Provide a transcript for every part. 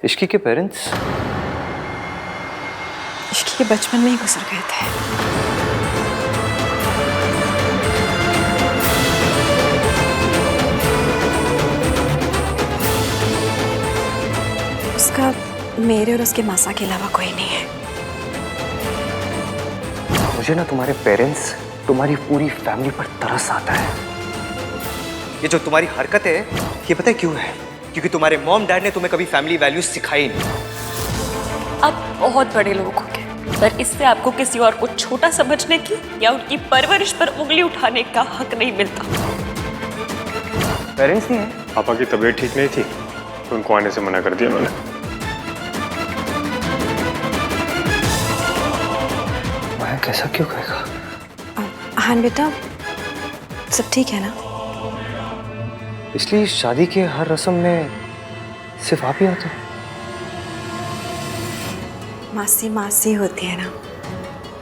इश्की के पेरेंट्स इश्की के बचपन में ही गुजर गए थे। उसका मेरे और उसके मासा के अलावा कोई नहीं है। मुझे ना तुम्हारे पेरेंट्स, तुम्हारी पूरी फैमिली पर तरस आता है। ये जो तुम्हारी हरकत है, ये पता है क्यों है? क्योंकि तुम्हारे मॉम डैड ने तुम्हें कभी फैमिली वैल्यूज सिखाई नहीं। आप बहुत बड़े लोग हो गए, पर इससे आपको किसी और को छोटा समझने की या उनकी परवरिश पर उंगली उठाने का हक नहीं मिलता। पेरेंट्स नहीं है? पापा की तबीयत ठीक नहीं थी तो उनको आने से मना कर दिया मैंने। मैं कैसा क्यों कहेगा? हाँ बेटा, सब ठीक है ना? इसलिए शादी के हर रस्म में सिर्फ आप ही आते हो? मासी मासी होती है ना,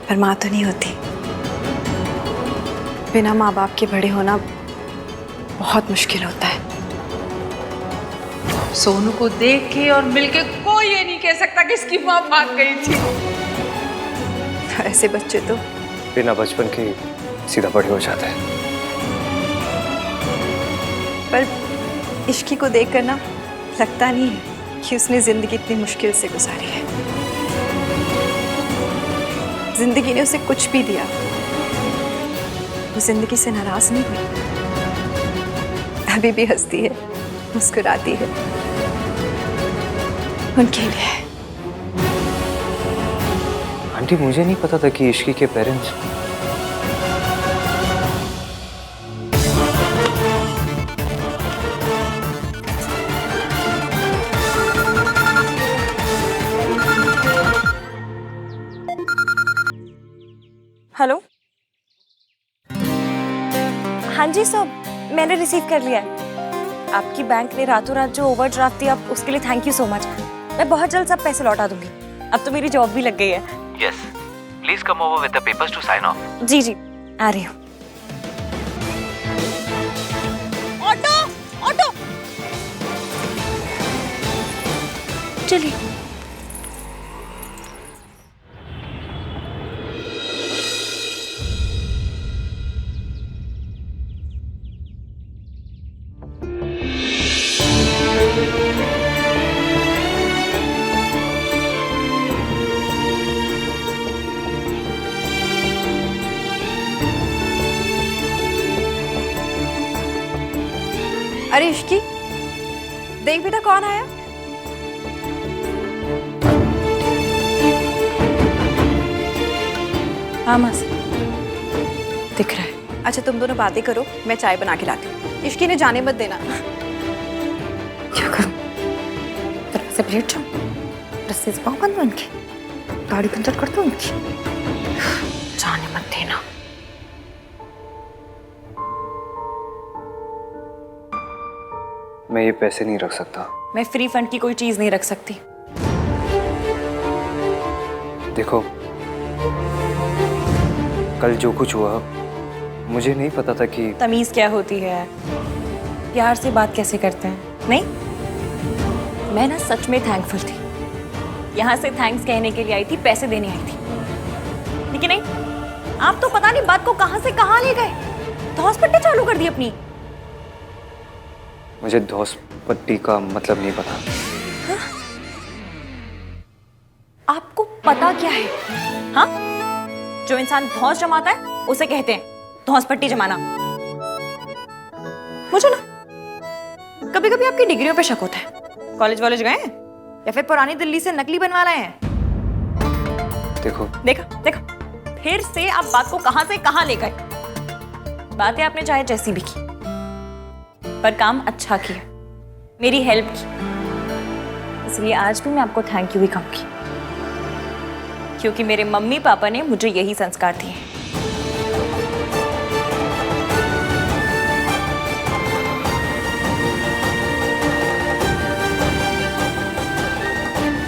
पर माँ तो नहीं होती। बिना माँ बाप के बड़े होना बहुत मुश्किल होता है। सोनू को देख के और मिलके कोई ये नहीं कह सकता कि इसकी माँ भाग गई थी। ऐसे बच्चे तो बिना बचपन के सीधा बड़े हो जाते हैं। पर इश्की को देखकर ना लगता नहीं है कि उसने जिंदगी इतनी मुश्किल से गुजारी है। जिंदगी ने उसे कुछ भी दिया, वो जिंदगी से नाराज नहीं हुई। अभी भी हंसती है, मुस्कुराती है उनके लिए। आंटी, मुझे नहीं पता था कि इश्की के पेरेंट्स। हेलो। हाँ जी सर, मैंने रिसीव कर लिया है। आपकी बैंक ने रातों रात जो ओवरड्राफ्ट दिया, उसके लिए थैंक यू सो मच। मैं बहुत जल्द सब पैसे लौटा दूंगी। अब तो मेरी जॉब भी लग गई है। Yes. Please come over with the papers to sign off. जी जी, आ रही हूँ। ऑटो ऑटो, चलिए। अरे इश्की, देख बेटा कौन आया। हाँ मासी, दिख रहा है। अच्छा तुम दोनों बातें करो, मैं चाय बना के लाती हूँ। इश्की ने जाने मत देना। क्या करूं? दरवाजे पर लेट जाऊं? रस्सी से पाँव बंद उनके, गाड़ी पंचर कर दूं उनकी। जाने मत देना। मैं ये पैसे नहीं रख सकता। मैं फ्री फंड की कोई चीज नहीं रख सकती। देखो, कल जो कुछ हुआ, मुझे नहीं पता था कि तमीज क्या होती है, प्यार से बात कैसे करते हैं। नहीं, मैं ना सच में थैंकफुल थी। यहाँ से थैंक्स कहने के लिए आई थी, पैसे देने आई थी। लेकिन नहीं, आप तो पता नहीं बात को कहां से कहां ले गए। धौस पट्टी चालू कर दी अपनी। मुझे धौस पट्टी का मतलब नहीं पता। हाँ? आपको पता क्या है? हाँ, जो इंसान धौस जमाता है उसे कहते हैं धौस पट्टी जमाना। मुझे ना कभी कभी आपकी डिग्रियों पे शक होता है। कॉलेज वॉलेज गए हैं या फिर पुरानी दिल्ली से नकली बनवा लाए हैं? देखो, देखा देखा, फिर से आप बात को कहां से कहां ले गए। बातें आपने चाहे जैसी भी की, पर काम अच्छा किया, मेरी हेल्प की। इसलिए आज भी मैं आपको थैंक यू भी कहूंगी, क्योंकि मेरे मम्मी पापा ने मुझे यही संस्कार दिए।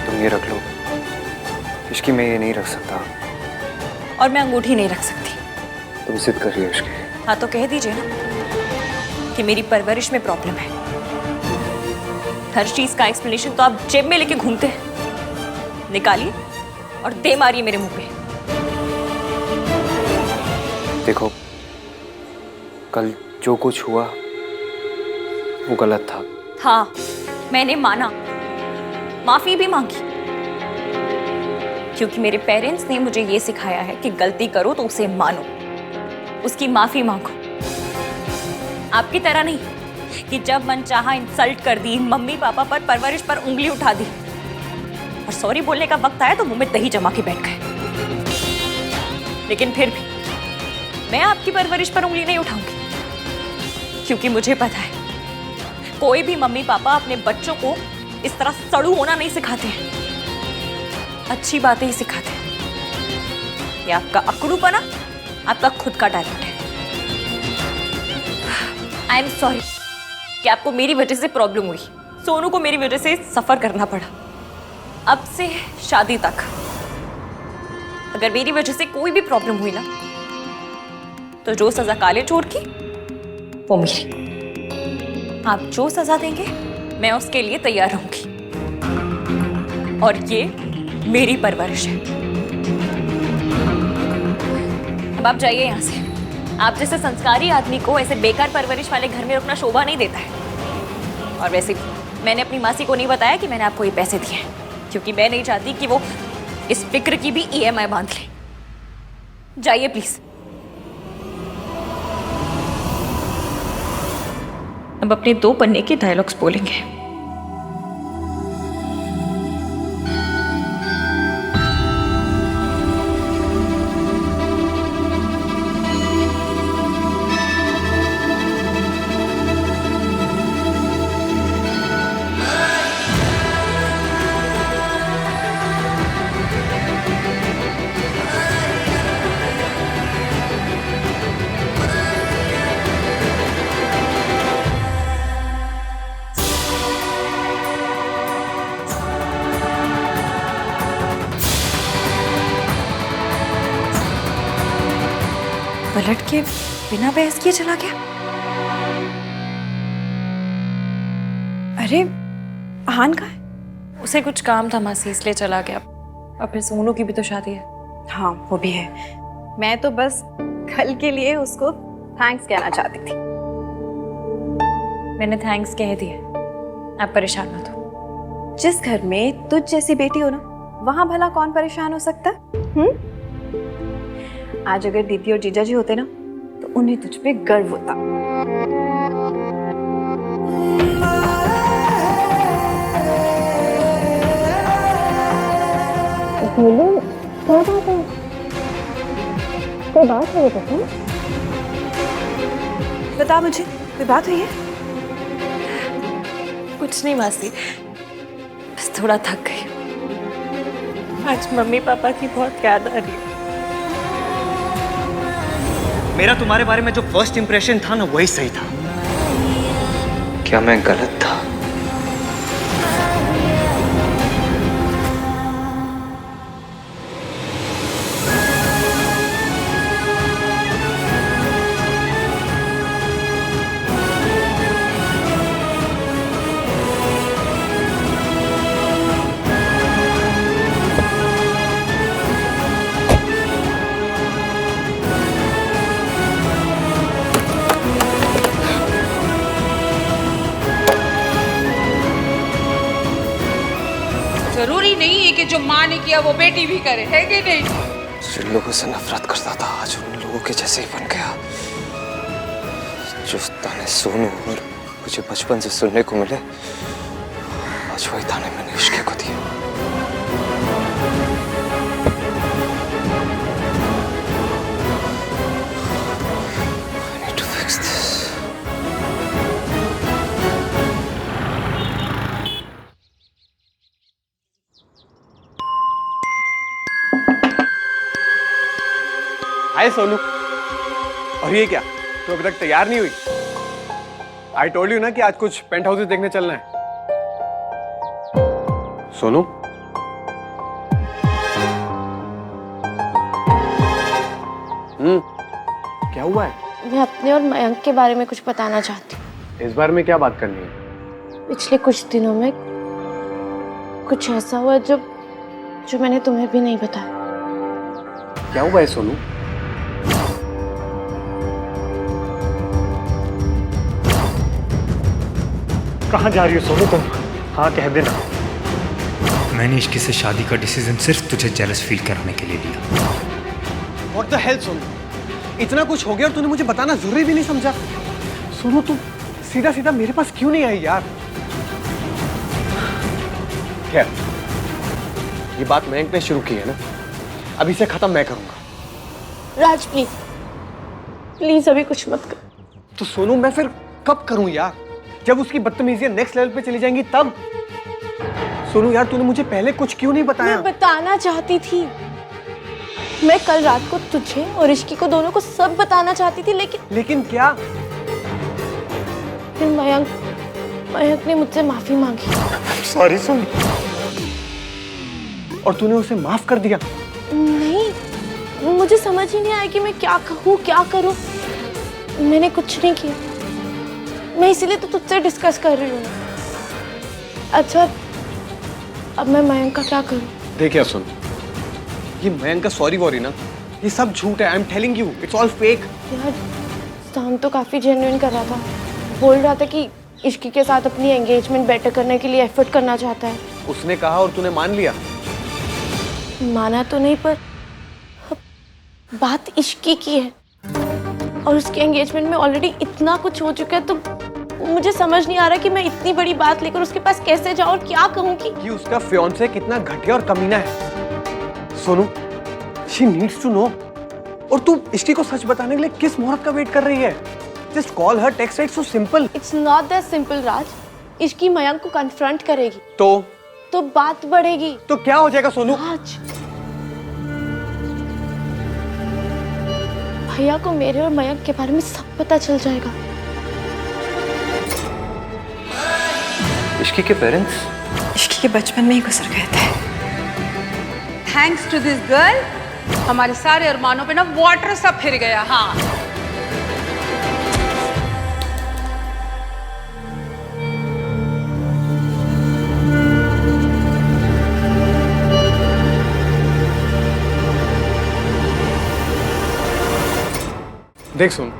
तुम ये रख लो। इश्की मैं ये नहीं रख सकता। और मैं अंगूठी नहीं रख सकती। तुम जिद कर रही हो इश्की। हाँ तो कह दीजिए ना कि मेरी परवरिश में प्रॉब्लम है। हर चीज का एक्सप्लेनेशन तो आप जेब में लेके घूमते हैं। निकालिए और दे मारिए मेरे मुंह पे। देखो, कल जो कुछ हुआ वो गलत था। हाँ, मैंने माना, माफी भी मांगी, क्योंकि मेरे पेरेंट्स ने मुझे ये सिखाया है कि गलती करो तो उसे मानो, उसकी माफी मांगो। आपकी तरह नहीं कि जब मन चाहा इंसल्ट कर दी, मम्मी पापा पर, परवरिश पर उंगली उठा दी, और सॉरी बोलने का वक्त आया तो मुंह में दही जमा के बैठ गए। लेकिन फिर भी मैं आपकी परवरिश पर उंगली नहीं उठाऊंगी, क्योंकि मुझे पता है कोई भी मम्मी पापा अपने बच्चों को इस तरह सड़ू होना नहीं सिखाते हैं, अच्छी बातें ही सिखाते हैं। ये आपका अकड़ूपना आपका खुद का टैलेंट है। आई एम सॉरी कि आपको मेरी वजह से प्रॉब्लम हुई, सोनू को मेरी वजह से सफर करना पड़ा। अब से शादी तक अगर मेरी वजह से कोई भी प्रॉब्लम हुई ना, तो जो सजा काले चोर की वो मेरी। आप जो सजा देंगे मैं उसके लिए तैयार रहूंगी, और ये मेरी परवरिश है। अब आप जाइए यहां से। आप जैसे संस्कारी आदमी को ऐसे बेकार परवरिश वाले घर में रुकना शोभा नहीं देता है। और वैसे भी मैंने अपनी मासी को नहीं बताया कि मैंने आपको ये पैसे दिए हैं, क्योंकि मैं नहीं चाहती कि वो इस फिक्र की भी EMI बांध ले। जाइए प्लीज। अब अपने 2 पन्ने के डायलॉग्स बोलेंगे। पलट के बिना बहस किए चला गया। अरे हान कहाँ है? उसे कुछ काम था मासी, इसलिए चला गया। अब फिर सोनू की भी तो शादी है। हाँ वो भी है। मैं तो बस कल के लिए उसको थैंक्स कहना चाहती थी। मैंने थैंक्स कह दिया, आप परेशान मत हो। जिस घर में तुझ जैसी बेटी हो ना, वहां भला कौन परेशान हो सकता है? आज अगर दीदी और जीजा जी होते ना, तो उन्हें तुझ पे गर्व होता। क्या बात है? कोई बात है तो बता मुझे, कोई बात हुई है? कुछ नहीं मासी, बस थोड़ा थक गई। आज मम्मी पापा की बहुत याद आ रही है। मेरा तुम्हारे बारे में जो फर्स्ट इंप्रेशन था ना, वही सही था। क्या मैं गलत था? जरूरी नहीं है कि जो माँ ने किया वो बेटी भी करे, है कि नहीं? जिन लोगों से नफरत करता था आज उन लोगों के जैसे ही बन गया। जो ताने सोनू और मुझे बचपन से सुनने को मिले, आज वही ताने मैंने इश्क को दिए। I need to fix this. हाय सोनू। और ये क्या, तू अभी तक तैयार नहीं हुई? आई टोल्ड यू ना कि आज कुछ पेंट हाउसेस देखने चलना है। सोनू, क्या हुआ है? मैं अपने और मयंक के बारे में कुछ बताना चाहती हूँ। इस बार में क्या बात करनी है? पिछले कुछ दिनों में कुछ ऐसा हुआ जो मैंने तुम्हें भी नहीं बताया। क्या हुआ है सोनू? कहाँ जा रही हो सोनू तुम? हाँ कह देना। मैंने इश्की से शादी का डिसीजन सिर्फ तुझे जेलस फील कराने के लिए लिया। What the hell Sonu? इतना कुछ हो गया और तूने मुझे बताना जरूरी भी नहीं समझा। सोनू तू सीधा सीधा मेरे पास क्यों नहीं आई यार? खैर, ये बात मयंक ने शुरू की है ना, अब इसे खत्म मैं करूंगा। राज प्लीज प्लीज अभी कुछ मत कर। तो सोनू मैं फिर कब करूं यार? जब उसकी बदतमीजियां नेक्स्ट लेवल पे चली जाएंगी तब। सोनू यार तूने मुझे पहले कुछ क्यों नहीं बताया? मैं बताना चाहती थी। मैं कल रात को तुझे और ऋषि को दोनों को सब बताना चाहती थी, लेकिन क्या? फिर मयंक ने मुझसे माफी मांगी। सॉरी सोनू। और तूने उसे माफ कर दिया? नहीं, मुझे समझ ही नहीं आया कि मैं क्या कहूँ क्या करूँ। मैंने कुछ नहीं किया, मैं इसीलिए तो तुझसे डिस्कस कर रही हूँ। अच्छा अब मैं मयंक का क्या करूँ? देखिए सुन, ये मयंक का सॉरी वॉरी ना, ये सब झूठ है। I am telling you, it's all fake. यार साम तो काफी जेन्युइन कर रहा था, बोल रहा था कि इश्की के साथ अपनी एंगेजमेंट बेटर करने के लिए एफर्ट करना चाहता है। उसने कहा और तूने मान लिया? माना तो नहीं, पर बात इश्की की है और उसके एंगेजमेंट में ऑलरेडी इतना कुछ हो चुका है, तो मुझे समझ नहीं आ रहा कि मैं इतनी बड़ी बात लेकर उसके पास कैसे जाऊं और क्या कहूं कि उसका फियांसे कितना घटिया और कमीना है। Sonu, she needs to know. और तू इश्की को सच बताने के लिए किस मुहूर्त का वेट कर रही है? Just call her, text it, so simple. It's not that simple Raj. Ishki Mayank को कन्फ्रंट करेगी तो बात बढ़ेगी। तो क्या हो जाएगा सोनू? राज, भैया को मेरे और मयंक के बारे में सब पता चल जाएगा। इश्की के पेरेंट्स इश्की के बचपन में ही गुजर गए थे। थैंक्स टू दिस गर्ल हमारे सारे अरमानों पे ना वाटर सा फिर गया। हाँ देख सुन,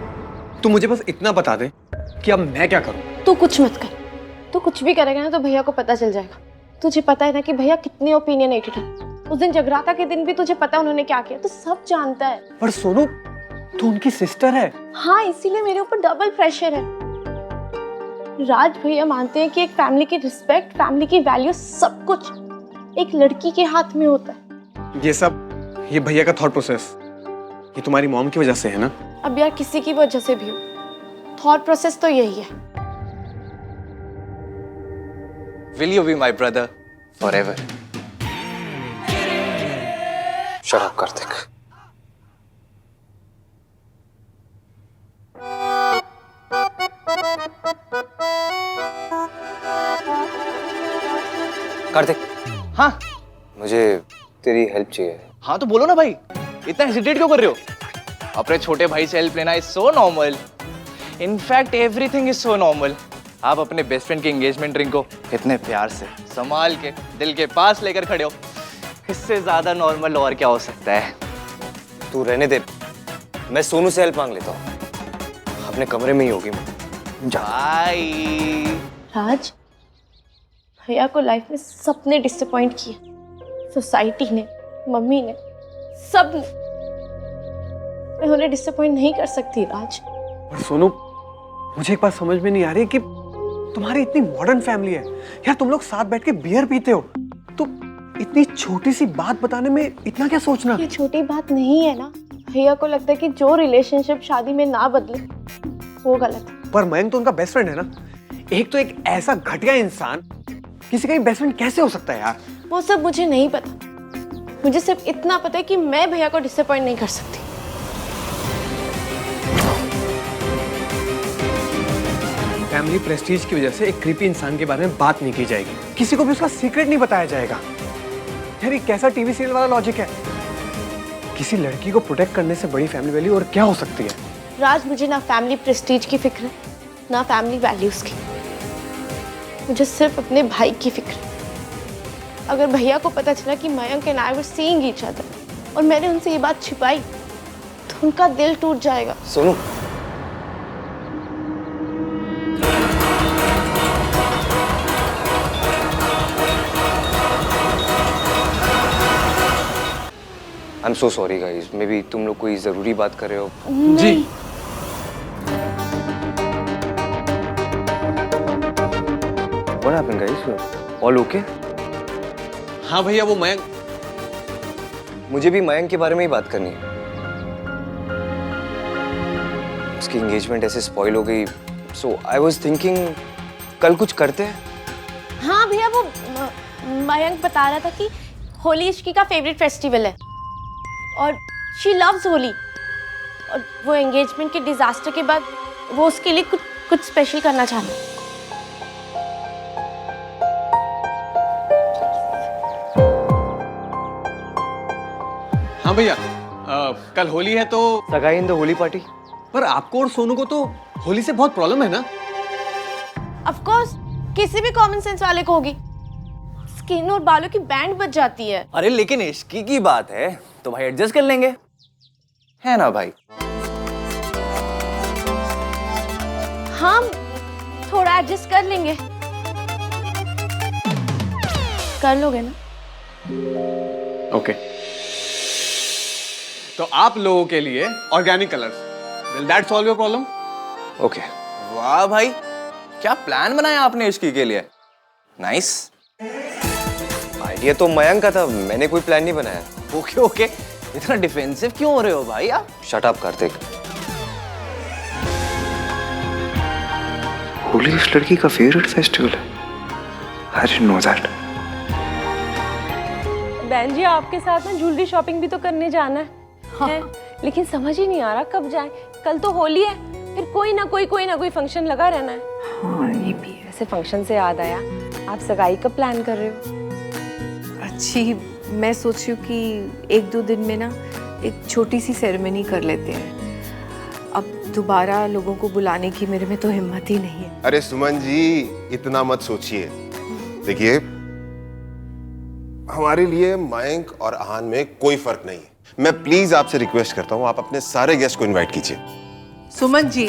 तू मुझे बस इतना बता दे कि अब मैं क्या करूं। तू कुछ मत कर। तू कुछ भी करेगा ना तो भैया को पता चल जाएगा। तुझे पता है ना कि भैया कितने ओपिनियनेटेड है। उस दिन जगराता के दिन भी तुझे पता है उन्होंने क्या किया, तो सब जानता है। पर सोनू, तू उनकी सिस्टर है। हाँ, इसीलिए मेरे ऊपर डबल प्रेशर है। राज भैया मानते हैं कि एक फैमिली की रिस्पेक्ट, फैमिली की वैल्यू, सब कुछ एक लड़की के हाथ में होता है। ये भैया का थॉट प्रोसेस ये तुम्हारी मॉम की वजह से है ना? अब यार किसी की वजह से भी हो, थॉट प्रोसेस तो यही है। Will you be my brother forever? Shut up Kartik. Kartik, हाँ मुझे तेरी हेल्प चाहिए। हाँ तो बोलो ना भाई, इतना हेजिटेट क्यों कर रहे हो? अपने छोटे भाई से हेल्प लेना is so normal. In fact everything is so normal. आप अपने बेस्ट फ्रेंड की एंगेजमेंट रिंग को इतने प्यार से संभाल के दिल के पास लेकर खड़े हो, इससे ज्यादा नॉर्मल और क्या हो सकता है? तू रहने दे, मैं सोनू से हेल्प मांग लेता हूँ। अपने कमरे में ही होगी। बाय। राज, भैया को लाइफ में सबने डिसअपॉइंट किया। सोसाइटी ने, मम्मी ने, सब ने। मैं उन्हें डिसअपॉइंट नहीं कर सकती राज। पर सोनू, मुझे एक बात समझ में नहीं आ रही कि तुम्हारी इतनी मॉडर्न फैमिली है यार, तुम लोग साथ बैठ के बियर पीते हो, तो इतनी छोटी सी बात बताने में इतना क्या सोचना? ये छोटी बात नहीं है ना। भैया को लगता है कि जो रिलेशनशिप शादी में ना बदले वो गलत है। पर मयंक तो उनका बेस्ट फ्रेंड है ना। एक ऐसा घटिया इंसान किसी का भी बेस्ट फ्रेंड कैसे हो सकता है यार? वो सब मुझे नहीं पता। मुझे सिर्फ इतना पता है कि मैं भैया को डिसअपॉइंट नहीं कर सकती। फैमिली प्रेस्टीज की वजह से एक क्रीपी इंसान के बारे में बात नहीं की जाएगी, किसी को भी उसका सीक्रेट नहीं बताया जाएगा। यार ये कैसा टीवी सीरियल वाला लॉजिक है? किसी लड़की को प्रोटेक्ट करने से बड़ी फैमिली वैल्यू और क्या हो सकती है? राज, मुझे ना फैमिली प्रेस्टीज की फिक्र है ना फैमिली वैल्यूज की। मुझे सिर्फ अपने भाई की फिक्र है। अगर भैया को पता चला कि Mayank and I were seeing each other और मैंने उनसे ये बात छिपाई तो उनका दिल टूट जाएगा। Sonu, I am so sorry guys, may be तुम लोग कोई जरूरी बात कर रहे हो। जी What happened guys? All okay? हाँ भैया, वो मयंक। मुझे भी मयंक के बारे में ही बात करनी है। उसकी एंगेजमेंट ऐसे स्पॉइल हो गई, सो आई वाज थिंकिंग कल कुछ करते हैं। हाँ भैया, वो मयंक बता रहा था कि होली इश्की का फेवरेट फेस्टिवल है और शी लव्स होली, और वो एंगेजमेंट के डिजास्टर के बाद वो उसके लिए कुछ स्पेशल करना चाहता है। हाँ भैया, कल होली है तो सगाई इन द होली पार्टी। पर आपको और सोनू को तो होली से बहुत प्रॉब्लम है ना? ऑफ कोर्स, किसी भी कॉमन सेंस वाले को होगी। स्किन और बालों की बैंड बच जाती है। अरे लेकिन इश्की की बात है तो भाई एडजस्ट कर लेंगे, है ना भाई? हाँ, थोड़ा एडजस्ट कर लेंगे। कर लोगे ना? ओके। तो आप लोगों के लिए organic colours, will that solve your problem? Okay. वाह भाई, क्या प्लान बनाया आपने इश्की के लिए, नाइस। आइडिया तो मयंक का था, मैंने कोई प्लान नहीं बनाया। ओके ओके, इतना डिफेंसिव क्यों हो रहे हो भाई आप? Shut up Kartik. होली इस लड़की का फेवरेट फेस्टिवल है। I didn't know that. बहन जी, आपके साथ में ज्वेलरी शॉपिंग भी तो करने जाना है। हाँ। है? लेकिन समझ ही नहीं आ रहा कब जाए। कल तो होली है, फिर कोई ना कोई फंक्शन लगा रहना है। हाँ, ये भी है। ऐसे फंक्शन से याद आया, आप सगाई का प्लान कर रहे हो? अच्छी, मैं सोच रही हूँ कि 1-2 दिन में ना एक छोटी सी सेरेमनी कर लेते हैं। अब दोबारा लोगों को बुलाने की मेरे में तो हिम्मत ही नहीं है। अरे सुमन जी, इतना मत सोचिए। देखिए, हमारे लिए मयंक और आहान में कोई फर्क नहीं है। मैं प्लीज आपसे रिक्वेस्ट करता हूँ, आप अपने सारे गेस्ट को इनवाइट कीजिए। सुमन जी,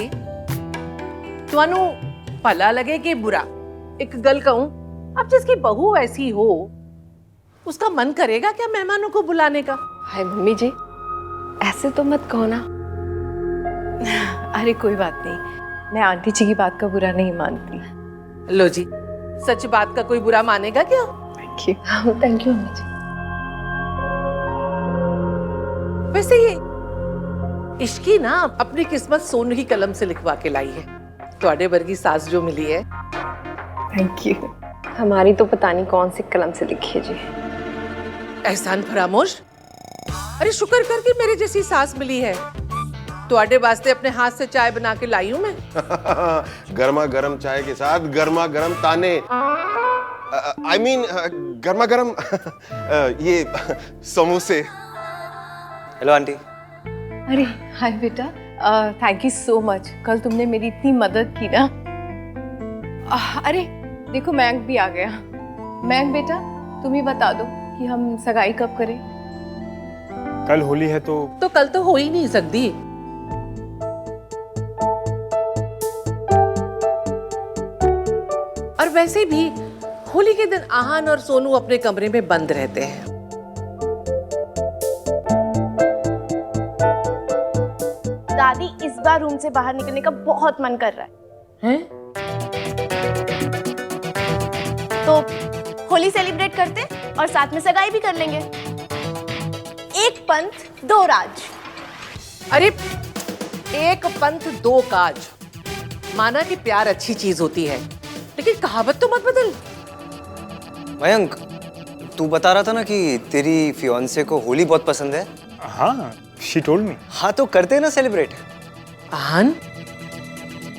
तुहानू भला लगे कि बुरा, एक गल कहूं, अब जिसकी बहू ऐसी हो उसका मन करेगा क्या मेहमानों को बुलाने का? हाय मम्मी जी, ऐसे तो मत कहो ना। अरे कोई बात नहीं, मैं आंटी जी की बात का बुरा नहीं मानती। लो जी, सच बात का कोई बुरा मानेगा क्या? Thank you. Thank you mummy ji. वैसे ये इश्की ना अपनी किस्मत सोनू की कलम से लिखवा के लाई है। ਤੁਹਾਡੇ वर्गी सास जो मिली है। Thank you. हमारी तो पता नहीं कौन सी कलम से लिखी है जी। एहसान फरामोश। अरे शुक्र कर कि मेरी जैसी सास मिली है। ਤੁਹਾਡੇ वास्ते अपने हाथ से चाय बना के लाई हूँ मैं। गर्मा गर्म चाय के साथ गर्मा गर्म ताने, आई मीन गर्मा गर्म ये समोसे। Hello aunty. अरे हाय बेटा, थैंक यू सो मच। कल तुमने मेरी इतनी मदद की ना। अरे देखो, मयंक भी आ गया। मयंक बेटा, तुम ही बता दो कि हम सगाई कब करें। कल होली है तो कल तो हो ही नहीं सकती। और वैसे भी होली के दिन आहान और सोनू अपने कमरे में बंद रहते हैं। दादी, इस बार रूम से बाहर निकलने का बहुत मन कर रहा है। हैं? तो होली सेलिब्रेट करते और साथ में सगाई भी कर लेंगे। एक पंथ दो राज। अरे एक पंथ दो काज। माना कि प्यार अच्छी चीज होती है, लेकिन कहावत तो मत बदल। मयंक, तू बता रहा था ना कि तेरी फियांसे को होली बहुत पसंद है। हाँ, शी टोल्ड मी। हाँ, तो करते हैं ना सेलिब्रेट। आहान,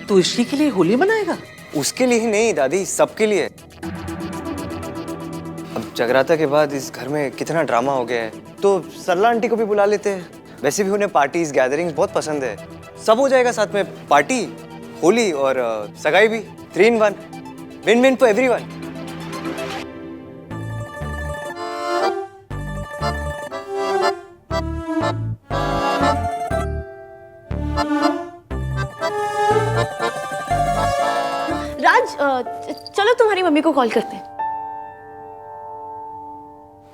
तू इश्की के लिए होली मनाएगा? उसके लिए ही नहीं दादी, सबके लिए। अब जगराता के बाद इस घर में कितना ड्रामा हो गया है, तो सरला आंटी को भी बुला लेते हैं। वैसे भी उन्हें पार्टीज गैदरिंग्स बहुत पसंद है। सब हो जाएगा साथ में, पार्टी, होली और सगाई भी, 3 in 1। Win win for everyone. Raj चलो तुम्हारी मम्मी को कॉल करते हैं।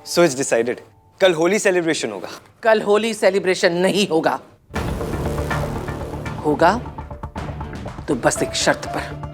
सो इट्स डिसाइडेड, कल होली सेलिब्रेशन होगा। कल होली सेलिब्रेशन नहीं होगा, होगा तो बस एक शर्त पर।